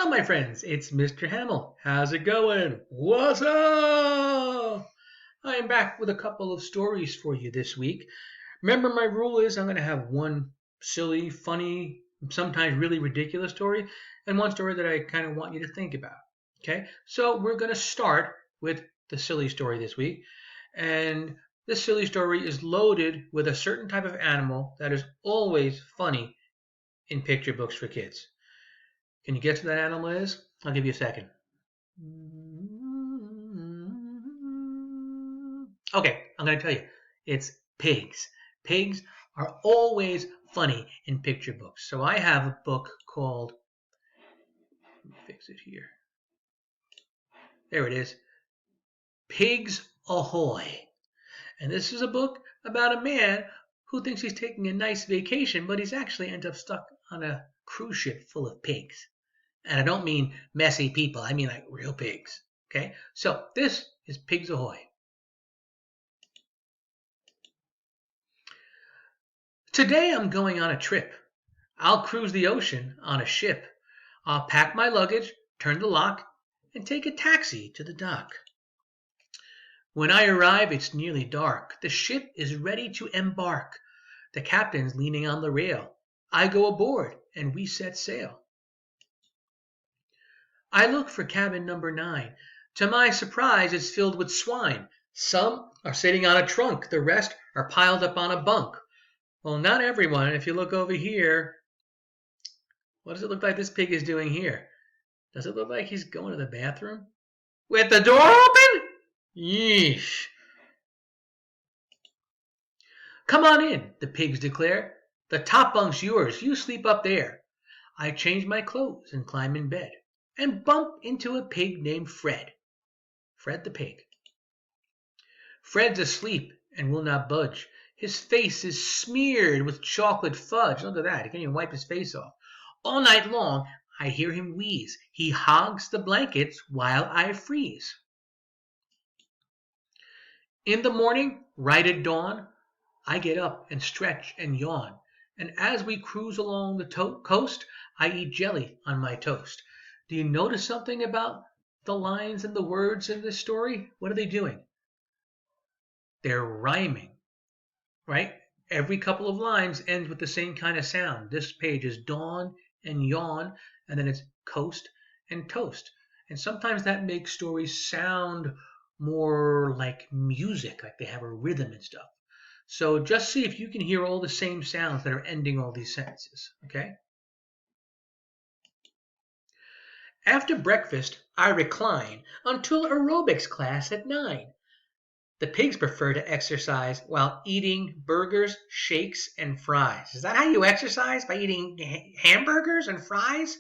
Hello, my friends. It's Mr. Hammel. How's it going? What's up? I am back with a couple of stories for you this week. Remember, my rule is I'm going to have one silly, funny, sometimes really ridiculous story, and one story that I kind of want you to think about. Okay? So we're going to start with the silly story this week. And this silly story is loaded with a certain type of animal that is always funny in picture books for kids. Can you guess what that animal is? I'll give you a second. Okay, I'm going to tell you. It's pigs. Pigs are always funny in picture books. So I have a book called, let me fix it here. There it is. Pigs Ahoy. And this is a book about a man who thinks he's taking a nice vacation, but he's actually ended up stuck on a cruise ship full of pigs. And I don't mean messy people. I mean like real pigs. Okay? So this is Pigs Ahoy. Today I'm going on a trip. I'll cruise the ocean on a ship. I'll pack my luggage, turn the lock, and take a taxi to the dock. When I arrive, it's nearly dark. The ship is ready to embark. The captain's leaning on the rail. I go aboard, and we set sail. I look for cabin number 9. To my surprise, it's filled with swine. Some are sitting on a trunk. The rest are piled up on a bunk. Well, not everyone. If you look over here, what does it look like this pig is doing here? Does it look like he's going to the bathroom? With the door open? Yeesh. Come on in, the pigs declare. The top bunk's yours. You sleep up there. I change my clothes and climb in bed and bump into a pig named Fred. Fred the pig. Fred's asleep and will not budge. His face is smeared with chocolate fudge. Look at that. He can't even wipe his face off. All night long, I hear him wheeze. He hogs the blankets while I freeze. In the morning, right at dawn, I get up and stretch and yawn. And as we cruise along the coast, I eat jelly on my toast. Do you notice something about the lines and the words in this story? What are they doing? They're rhyming, right? Every couple of lines ends with the same kind of sound. This page is dawn and yawn, and then it's coast and toast. And sometimes that makes stories sound more like music, like they have a rhythm and stuff. So just see if you can hear all the same sounds that are ending all these sentences, okay? After breakfast, I recline until aerobics class at 9. The pigs prefer to exercise while eating burgers, shakes, and fries. Is that how you exercise? By eating hamburgers and fries?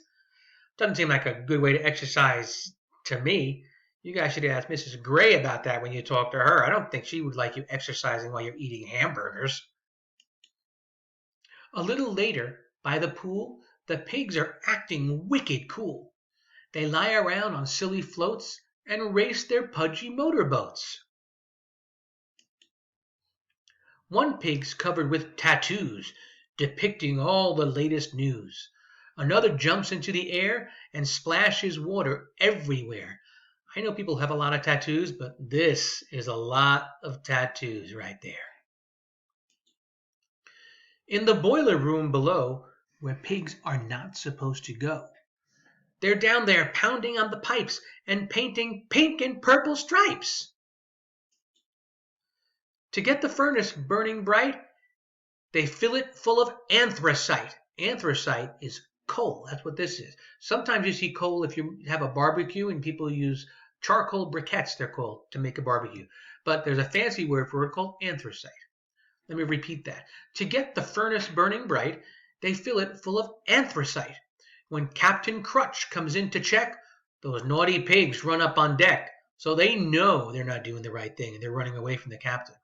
Doesn't seem like a good way to exercise to me. You guys should ask Mrs. Gray about that when you talk to her. I don't think she would like you exercising while you're eating hamburgers. A little later, by the pool, the pigs are acting wicked cool. They lie around on silly floats and race their pudgy motorboats. One pig's covered with tattoos depicting all the latest news. Another jumps into the air and splashes water everywhere. I know people have a lot of tattoos, but this is a lot of tattoos right there. In the boiler room below, where pigs are not supposed to go, they're down there pounding on the pipes and painting pink and purple stripes. To get the furnace burning bright, they fill it full of anthracite. Anthracite is coal. That's what this is. Sometimes you see coal if you have a barbecue and people use charcoal briquettes, they're called, to make a barbecue. But there's a fancy word for it called anthracite. Let me repeat that. To get the furnace burning bright, they fill it full of anthracite. When Captain Crutch comes in to check, those naughty pigs run up on deck. So they know they're not doing the right thing and they're running away from the captain.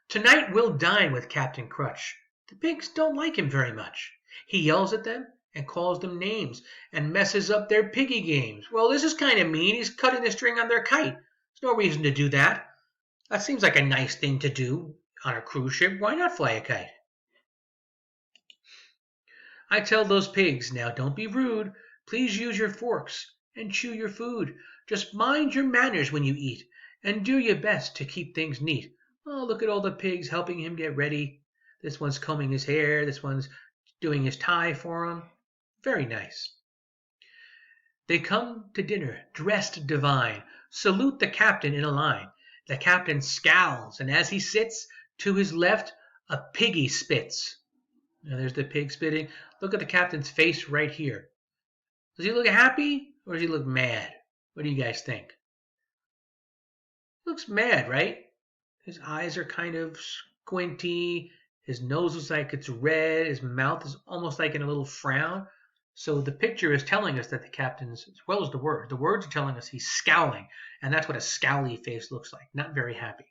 Tonight we'll dine with Captain Crutch. The pigs don't like him very much. He yells at them and calls them names and messes up their piggy games. Well, this is kind of mean. He's cutting the string on their kite. There's no reason to do that. That seems like a nice thing to do on a cruise ship. Why not fly a kite? I tell those pigs, now don't be rude. Please use your forks and chew your food. Just mind your manners when you eat, and do your best to keep things neat. Oh, look at all the pigs helping him get ready. This one's combing his hair. This one's doing his tie for him. Very nice. They come to dinner dressed divine. Salute the captain in a line. The captain scowls, and as he sits, to his left a piggy spits. Now there's the pig spitting. Look at the captain's face right here. Does he look happy or does he look mad? What do you guys think? He looks mad, right? His eyes are kind of squinty. His nose looks like it's red. His mouth is almost like in a little frown. So the picture is telling us that the captain's, as well as the words are telling us he's scowling. And that's what a scowly face looks like. Not very happy.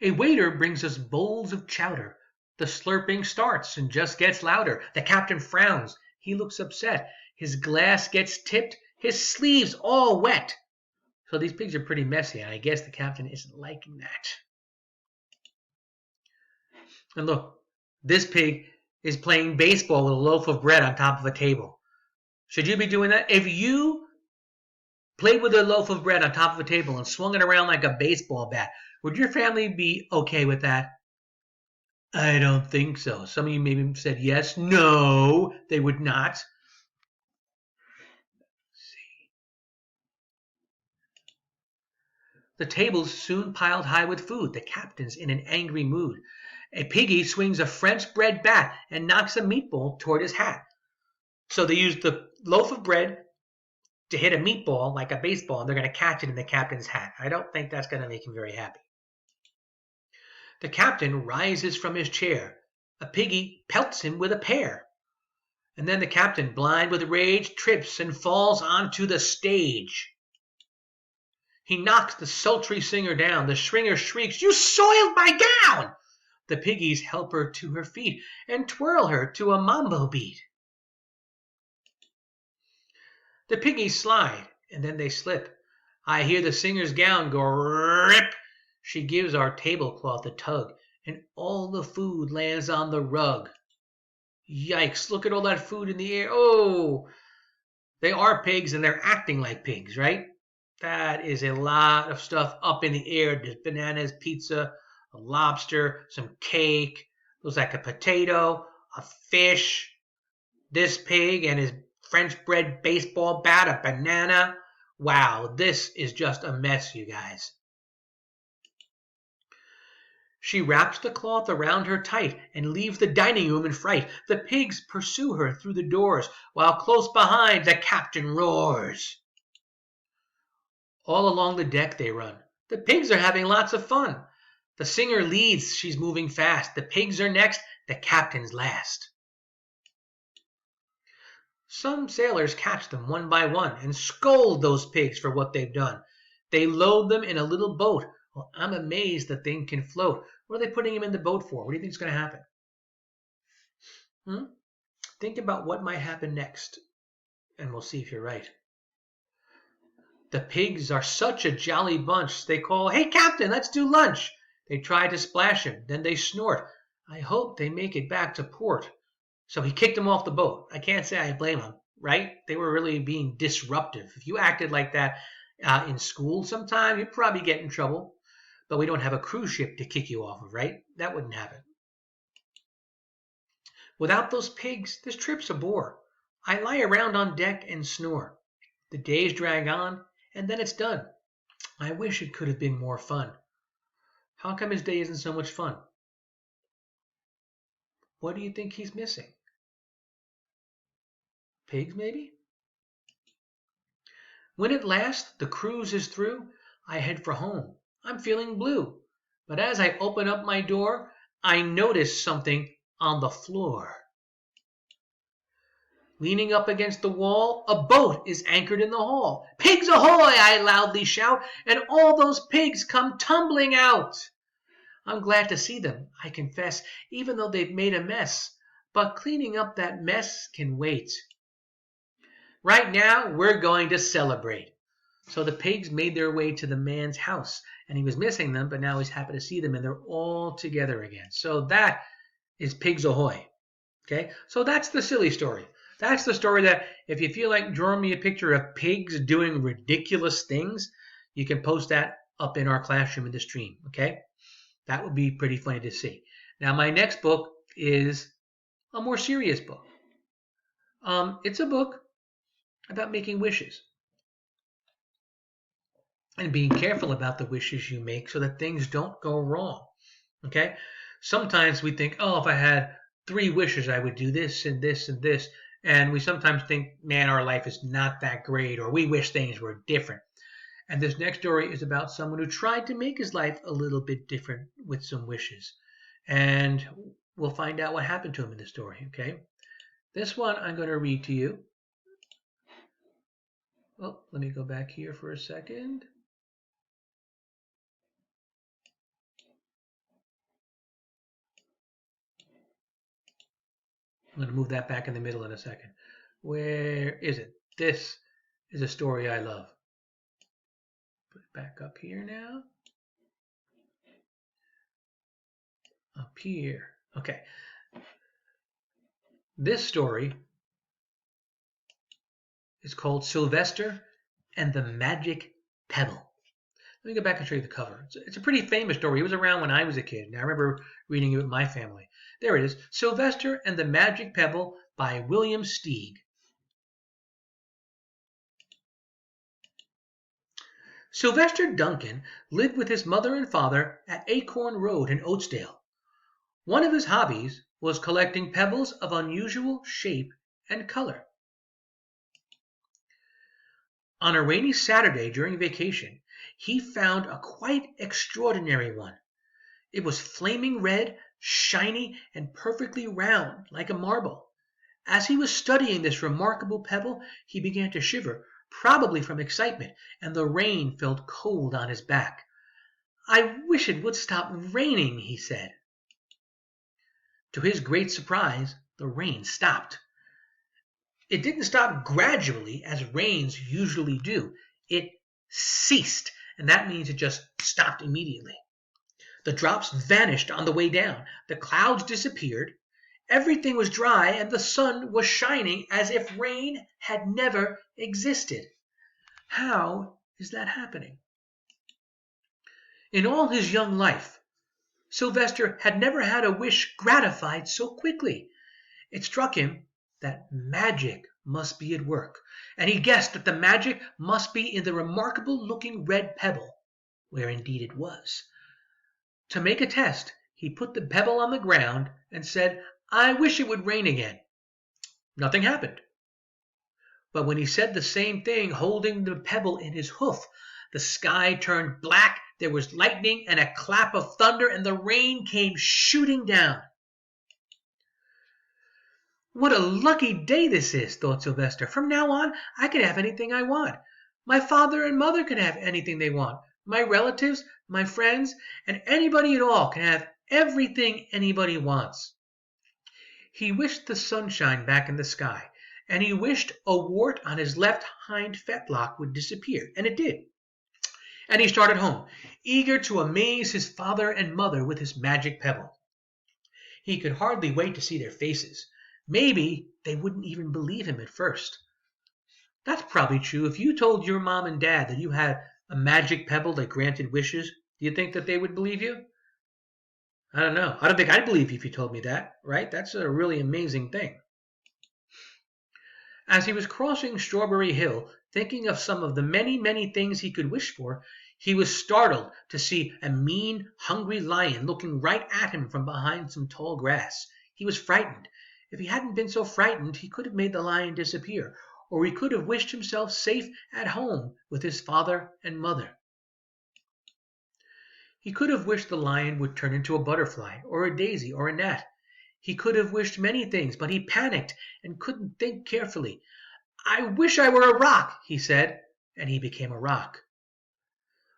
A waiter brings us bowls of chowder. The slurping starts and just gets louder. The captain frowns. He looks upset. His glass gets tipped. His sleeves all wet. So these pigs are pretty messy, and I guess the captain isn't liking that. And look, this pig is playing baseball with a loaf of bread on top of a table. Should you be doing that? If you played with a loaf of bread on top of a table and swung it around like a baseball bat, would your family be okay with that? I don't think so. Some of you maybe said yes. No, they would not. Let's see. The table's soon piled high with food. The captain's in an angry mood. A piggy swings a French bread bat and knocks a meatball toward his hat. So they use the loaf of bread to hit a meatball like a baseball, and they're going to catch it in the captain's hat. I don't think that's going to make him very happy. The captain rises from his chair. A piggy pelts him with a pear. And then the captain, blind with rage, trips and falls onto the stage. He knocks the sultry singer down. The singer shrieks, "You soiled my gown!" The piggies help her to her feet and twirl her to a mambo beat. The piggies slide, and then they slip. I hear the singer's gown go rip. She gives our tablecloth a tug, and all the food lands on the rug. Yikes, look at all that food in the air. Oh, they are pigs, and they're acting like pigs, right? That is a lot of stuff up in the air. There's bananas, pizza, a lobster, some cake, looks like a potato, a fish, this pig and his French bread baseball bat, a banana. Wow, this is just a mess, you guys. She wraps the cloth around her tight and leaves the dining room in fright. The pigs pursue her through the doors, while close behind the captain roars. All along the deck they run. The pigs are having lots of fun. The singer leads, she's moving fast. The pigs are next, the captain's last. Some sailors catch them one by one and scold those pigs for what they've done. They load them in a little boat. Well, I'm amazed the thing can float. What are they putting him in the boat for? What do you think is going to happen? Think about what might happen next, and we'll see if you're right. The pigs are such a jolly bunch. They call, "Hey, Captain, let's do lunch." They try to splash him. Then they snort. I hope they make it back to port. So he kicked them off the boat. I can't say I blame them, right? They were really being disruptive. If you acted like that in school sometime, you'd probably get in trouble. But we don't have a cruise ship to kick you off of, right? That wouldn't happen. Without those pigs, this trip's a bore. I lie around on deck and snore. The days drag on, and then it's done. I wish it could have been more fun. How come his day isn't so much fun? What do you think he's missing? Pigs, maybe? When at last the cruise is through, I head for home. I'm feeling blue. But as I open up my door, I notice something on the floor. Leaning up against the wall, a boat is anchored in the hall. "Pigs ahoy!" I loudly shout, and all those pigs come tumbling out. I'm glad to see them, I confess, even though they've made a mess. But cleaning up that mess can wait. Right now, we're going to celebrate. So the pigs made their way to the man's house, and he was missing them, but now he's happy to see them, and they're all together again. So that is Pigs Ahoy. Okay, so that's the silly story. That's the story that if you feel like drawing me a picture of pigs doing ridiculous things, you can post that up in our classroom in the stream. Okay, that would be pretty funny to see. Now, my next book is a more serious book. It's a book about making wishes and being careful about the wishes you make so that things don't go wrong. Okay? Sometimes we think, oh, if I had 3 wishes, I would do this and this and this. And we sometimes think, man, our life is not that great, or we wish things were different. And this next story is about someone who tried to make his life a little bit different with some wishes. And we'll find out what happened to him in the story, okay? This one I'm going to read to you. Well, let me go back here for a second. I'm going to move that back in the middle in a second. Where is it? This is a story I love. Put it back up here now. Up here. Okay. This story is called Sylvester and the Magic Pebble. Let me go back and show you the cover. It's a pretty famous story. It was around when I was a kid, and I remember reading it with my family. There it is, Sylvester and the Magic Pebble by William Steig. Sylvester Duncan lived with his mother and father at Acorn Road in Oatsdale. One of his hobbies was collecting pebbles of unusual shape and color. On a rainy Saturday during vacation, he found a quite extraordinary one. It was flaming red, shiny, and perfectly round, like a marble. As he was studying this remarkable pebble, he began to shiver, probably from excitement, and the rain felt cold on his back. "I wish it would stop raining," he said. To his great surprise, the rain stopped. It didn't stop gradually, as rains usually do. It ceased, and that means it just stopped immediately. The drops vanished on the way down. The clouds disappeared. Everything was dry, and the sun was shining as if rain had never existed. How is that happening? In all his young life, Sylvester had never had a wish gratified so quickly. It struck him that magic must be at work, and he guessed that the magic must be in the remarkable-looking red pebble, where indeed it was. To make a test, he put the pebble on the ground and said, "I wish it would rain again." Nothing happened. But when he said the same thing holding the pebble in his hoof, the sky turned black, there was lightning and a clap of thunder, and the rain came shooting down. "What a lucky day this is," thought Sylvester. "From now on, I can have anything I want. My father and mother can have anything they want. My relatives, my friends, and anybody at all can have everything anybody wants." He wished the sunshine back in the sky, and he wished a wart on his left hind fetlock would disappear, and it did. And he started home, eager to amaze his father and mother with his magic pebble. He could hardly wait to see their faces. Maybe they wouldn't even believe him at first. That's probably true. If you told your mom and dad that you had a magic pebble that granted wishes, do you think that they would believe you? I don't know. I don't think I'd believe you if you told me that, right? That's a really amazing thing. As he was crossing Strawberry Hill, thinking of some of the many, many things he could wish for, he was startled to see a mean, hungry lion looking right at him from behind some tall grass. He was frightened. If he hadn't been so frightened, he could have made the lion disappear, or he could have wished himself safe at home with his father and mother. He could have wished the lion would turn into a butterfly, or a daisy, or a gnat. He could have wished many things, but he panicked and couldn't think carefully. "I wish I were a rock," he said, and he became a rock.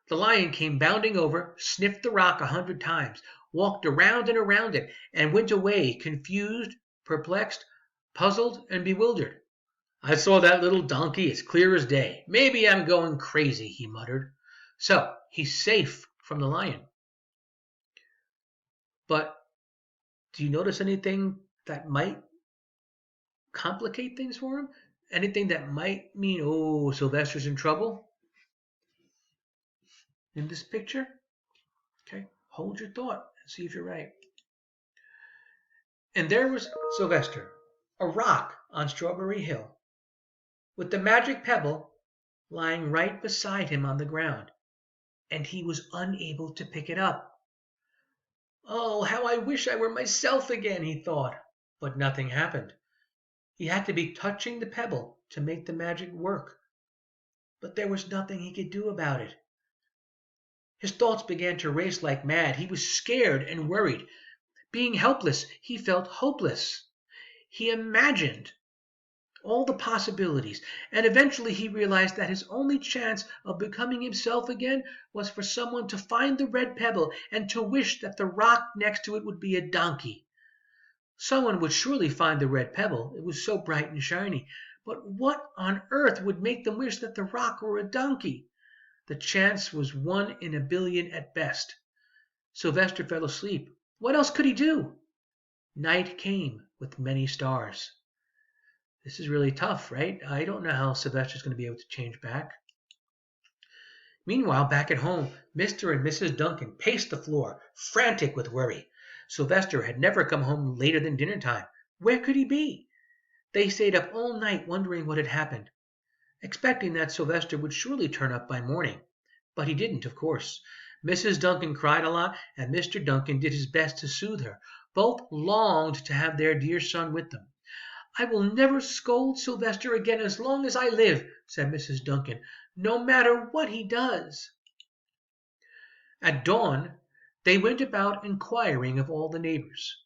The lion came bounding over, sniffed the rock 100 times, walked around and around it, and went away confused, perplexed, puzzled, and bewildered. "I saw that little donkey as clear as day. Maybe I'm going crazy," he muttered. So he's safe from the lion. But Do you notice anything that might complicate things for him? Anything that might mean, oh, Sylvester's in trouble in this picture? Okay, hold your thought and see if you're right. And there was Sylvester, a rock on Strawberry Hill, with the magic pebble lying right beside him on the ground, and he was unable to pick it up. Oh, how I wish I were myself again, he thought, but nothing happened. He had to be touching the pebble to make the magic work, but there was nothing he could do about it. His thoughts began to race like mad. He was scared and worried. Being helpless, he felt hopeless. He imagined all the possibilities, and eventually he realized that his only chance of becoming himself again was for someone to find the red pebble and to wish that the rock next to it would be a donkey. Someone would surely find the red pebble, it was so bright and shiny, but what on earth would make them wish that the rock were a donkey? The chance was 1 in a billion at best. Sylvester fell asleep. What else could he do? Night came with many stars. This is really tough, right? I don't know how Sylvester's going to be able to change back. Meanwhile, back at home, Mr. and Mrs. Duncan paced the floor, frantic with worry. Sylvester had never come home later than dinner time. Where could he be? They stayed up all night wondering what had happened, expecting that Sylvester would surely turn up by morning. But he didn't, of course. Mrs. Duncan cried a lot, and Mr. Duncan did his best to soothe her. Both longed to have their dear son with them. I will never scold Sylvester again as long as I live, said Mrs. Duncan, no matter what he does. At dawn, they went about inquiring of all the neighbors.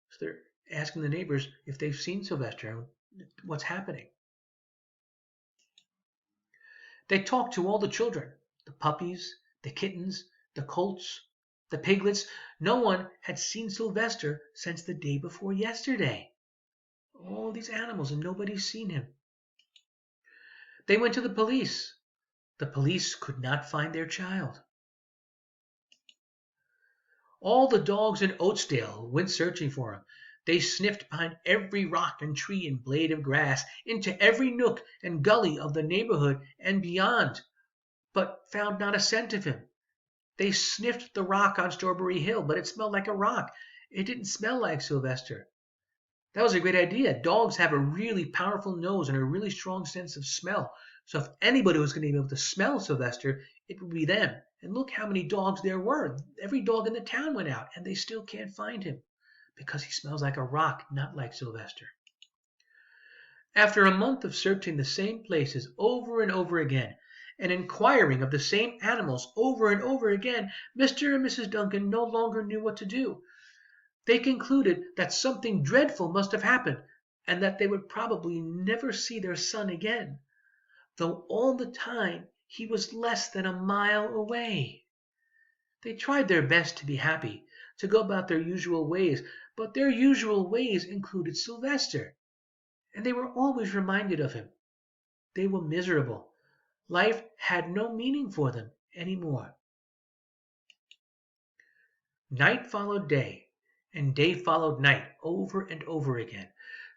So they're asking the neighbors if they've seen Sylvester and what's happening. They talked to all the children, the puppies, the kittens, the colts, the piglets. No one had seen Sylvester since the day before yesterday. All these animals and nobody's seen him. They went to the police. The police could not find their child. All the dogs in Oatsdale went searching for him. They sniffed behind every rock and tree and blade of grass, into every nook and gully of the neighborhood and beyond, but found not a scent of him. They sniffed the rock on Strawberry Hill, but it smelled like a rock. It didn't smell like Sylvester. That was a great idea. Dogs have a really powerful nose and a really strong sense of smell. So if anybody was going to be able to smell Sylvester, it would be them. And look how many dogs there were. Every dog in the town went out, and they still can't find him because he smells like a rock, not like Sylvester. After a month of searching the same places over and over again, and inquiring of the same animals over and over again, Mr. and Mrs. Duncan no longer knew what to do. They concluded that something dreadful must have happened, and that they would probably never see their son again, though all the time he was less than a mile away. They tried their best to be happy, to go about their usual ways, but their usual ways included Sylvester, and they were always reminded of him. They were miserable. Life had no meaning for them any more. Night followed day, and day followed night, over and over again.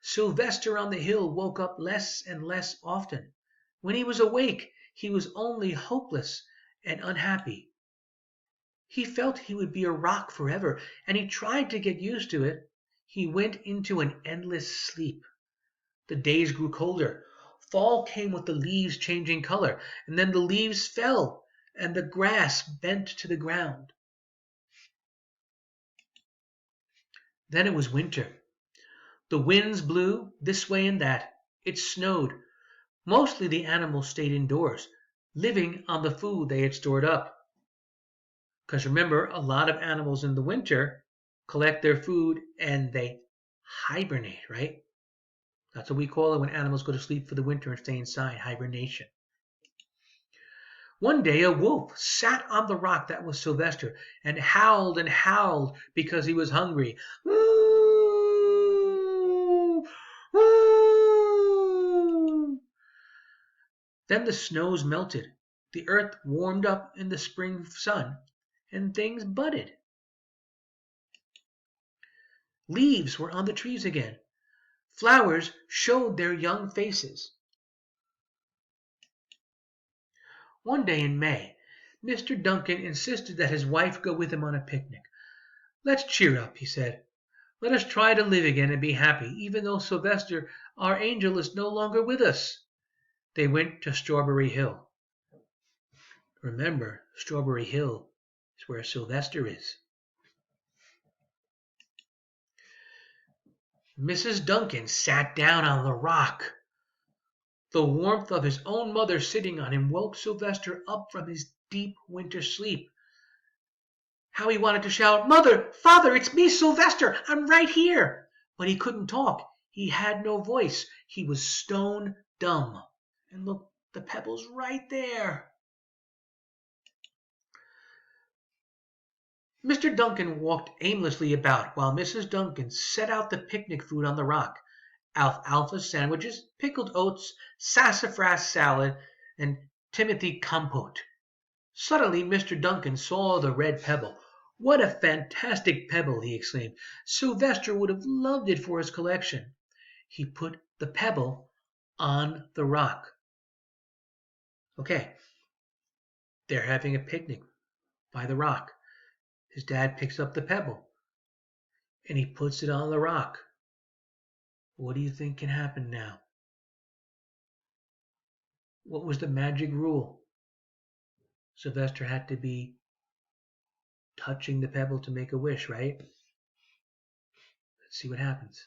Sylvester on the hill woke up less and less often. When he was awake, he was only hopeless and unhappy. He felt he would be a rock forever, and he tried to get used to it. He went into an endless sleep. The days grew colder. Fall came with the leaves changing color, and then the leaves fell, and the grass bent to the ground. Then it was winter. The winds blew this way and that. It snowed. Mostly the animals stayed indoors, living on the food they had stored up. Because remember, a lot of animals in the winter collect their food and they hibernate, right? That's what we call it when animals go to sleep for the winter and stay inside, hibernation. One day a wolf sat on the rock that was Sylvester and howled because he was hungry. Then the snows melted, the earth warmed up in the spring sun, and things budded. Leaves were on the trees again. Flowers showed their young faces. One day in May, Mr. Duncan insisted that his wife go with him on a picnic. "Let's cheer up," he said. "Let us try to live again and be happy, even though Sylvester, our angel, is no longer with us." They went to Strawberry Hill. Remember, Strawberry Hill is where Sylvester is. Mrs. Duncan sat down on the rock. The warmth of his own mother sitting on him woke Sylvester up from his deep winter sleep. How he wanted to shout, "Mother! Father! It's me, Sylvester! I'm right here!" But he couldn't talk. He had no voice. He was stone dumb. And look, the pebble's right there. Mr. Duncan walked aimlessly about while Mrs. Duncan set out the picnic food on the rock. Alfalfa sandwiches, pickled oats, sassafras salad, and Timothy compote. Suddenly Mr. Duncan saw the red pebble. "What a fantastic pebble!" he exclaimed. "Sylvester would have loved it for his collection." He put the pebble on the rock. Okay, they're having a picnic by the rock. His dad picks up the pebble and he puts it on the rock. What do you think can happen now? What was the magic rule? Sylvester had to be touching the pebble to make a wish, right? Let's see what happens.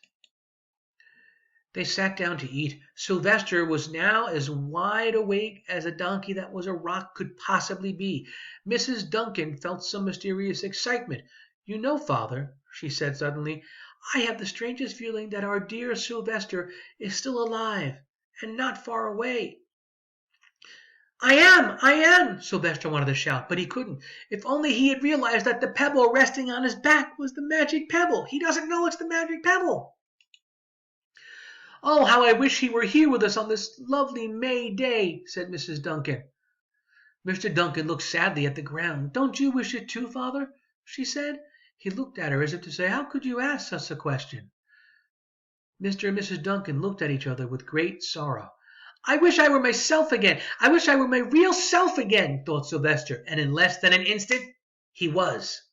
They sat down to eat. Sylvester was now as wide awake as a donkey that was a rock could possibly be. Mrs. Duncan felt some mysterious excitement. "You know, Father," she said suddenly, "I have the strangest feeling that our dear Sylvester is still alive and not far away." I am," Sylvester wanted to shout, but he couldn't. If only he had realized that the pebble resting on his back was the magic pebble. He doesn't know it's the magic pebble. "Oh, how I wish he were here with us on this lovely May day," said Mrs. Duncan. Mr. Duncan looked sadly at the ground. "Don't you wish it too, Father?" she said. He looked at her as if to say, "How could you ask such a question?" Mr. and Mrs. Duncan looked at each other with great sorrow. "I wish I were myself again. I wish I were my real self again," thought Sylvester, and in less than an instant he was,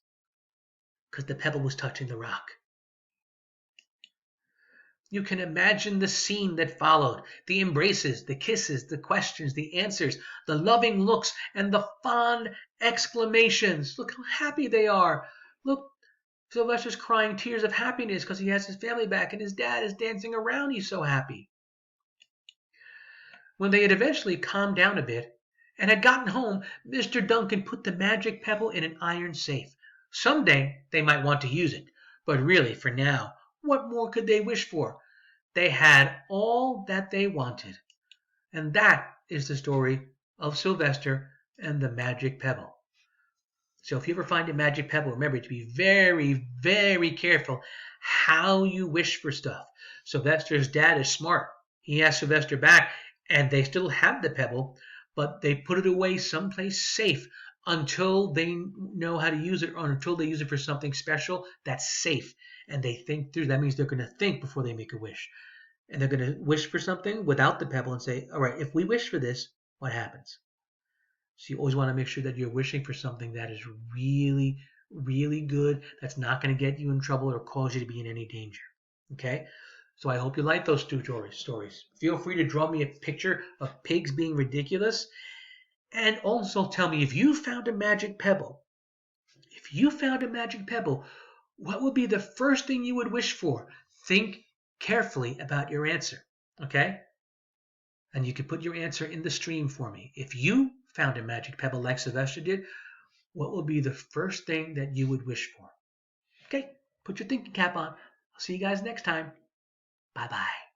because the pebble was touching the rock. You can imagine the scene that followed. The embraces, the kisses, the questions, the answers, the loving looks, and the fond exclamations. "Look how happy they are. Look, Sylvester's crying tears of happiness because he has his family back, and his dad is dancing around. He's so happy." When they had eventually calmed down a bit and had gotten home, Mr. Duncan put the magic pebble in an iron safe. Someday they might want to use it, but really, for now, what more could they wish for? They had all that they wanted. And that is the story of Sylvester and the magic pebble. So if you ever find a magic pebble, remember to be very, very careful how you wish for stuff. Sylvester's dad is smart. He asked Sylvester back, and they still have the pebble, but they put it away someplace safe until they know how to use it, or until they use it for something special that's safe. And they think through. That means they're going to think before they make a wish. And they're going to wish for something without the pebble and say, all right, if we wish for this, what happens? So you always want to make sure that you're wishing for something that is really, really good, that's not going to get you in trouble or cause you to be in any danger. Okay? So I hope you like those two stories. Feel free to draw me a picture of pigs being ridiculous. And also tell me if you found a magic pebble. If you found a magic pebble, what would be the first thing you would wish for? Think carefully about your answer. Okay? And you can put your answer in the stream for me. If you found a magic pebble like Sylvester did, what would be the first thing that you would wish for? Okay? Put your thinking cap on. I'll see you guys next time. Bye-bye.